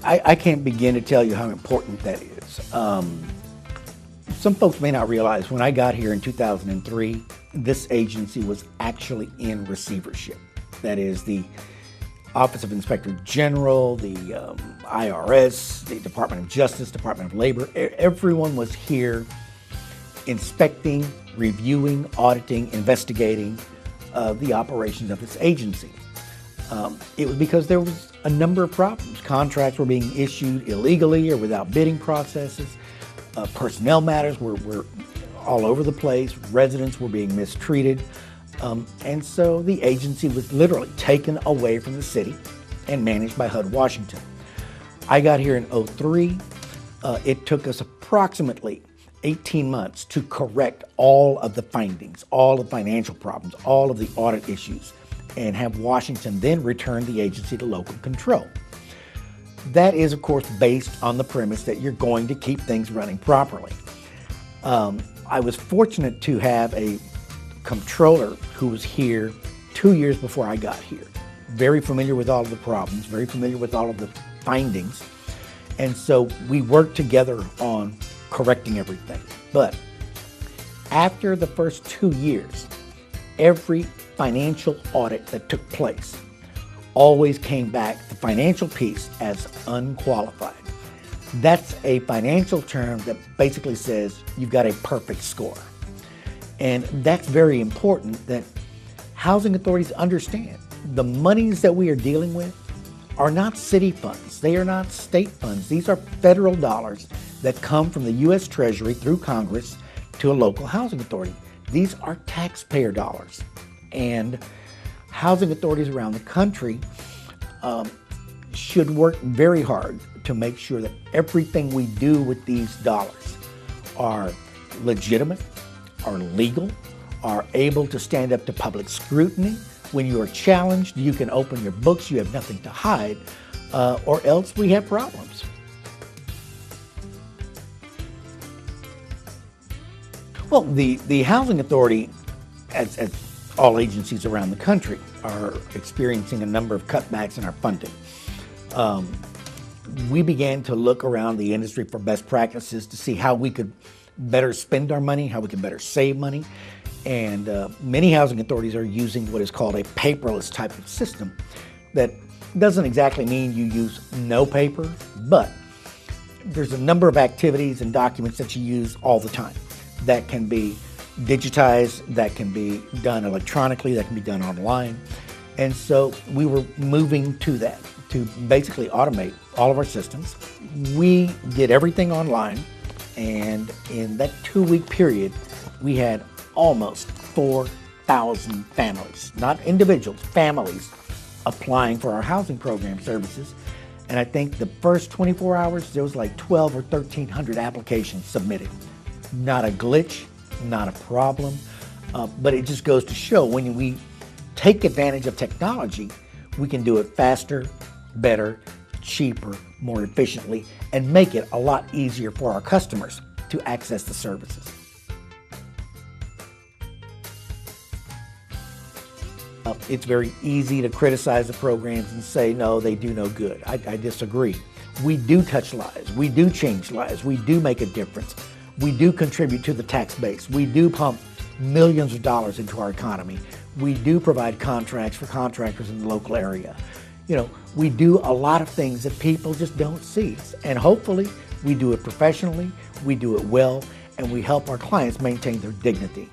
I can't begin to tell you how important that is. Some folks may not realize when I got here in 2003, this agency was actually in receivership. That is the Office of Inspector General, the IRS, the Department of Justice, Department of Labor. Everyone was here inspecting, reviewing, auditing, investigating the operations of this agency. It was because there was a number of problems. Contracts were being issued illegally or without bidding processes. Personnel matters were all over the place. Residents were being mistreated. And so the agency was literally taken away from the city and managed by HUD Washington. I got here in '03. It took us approximately 18 months to correct all of the findings, all of the financial problems, all of the audit issues, and have Washington then return the agency to local control. That is, of course, based on the premise that you're going to keep things running properly. I was fortunate to have a comptroller who was here 2 years before I got here. Very familiar with all of the problems, very familiar with all of the findings. And so we worked together on correcting everything. But after the first 2 years, every financial audit that took place always came back, the financial piece, as unqualified. That's a financial term that basically says you've got a perfect score. And that's very important that housing authorities understand. The monies that we are dealing with are not city funds. They are not state funds. These are federal dollars that come from the U.S. Treasury through Congress to a local housing authority. These are taxpayer dollars. And housing authorities around the country should work very hard to make sure that everything we do with these dollars are legitimate, are legal, are able to stand up to public scrutiny. When you are challenged, you can open your books, you have nothing to hide, or else we have problems. Well, the housing authority, as all agencies around the country, are experiencing a number of cutbacks in our funding. We began to look around the industry for best practices to see how we could better spend our money, how we could better save money. And many housing authorities are using what is called a paperless type of system. That doesn't exactly mean you use no paper, but there's a number of activities and documents that you use all the time that can be digitized, that can be done electronically, that can be done online. And so we were moving to that, to basically automate all of our systems. We did everything online, and in that 2-week period, we had almost 4,000 families, not individuals, families, applying for our housing program services. And I think the first 24 hours, there was like 12 or 1,300 applications submitted. Not a glitch, not a problem, but it just goes to show when we take advantage of technology, we can do it faster, better, cheaper, more efficiently, and make it a lot easier for our customers to access the services. It's very easy to criticize the programs and say, no, they do no good. I disagree. We do touch lives. We do change lives. We do make a difference. We do contribute to the tax base. We do pump millions of dollars into our economy. We do provide contracts for contractors in the local area. You know, we do a lot of things that people just don't see. And hopefully we do it professionally, we do it well, and we help our clients maintain their dignity.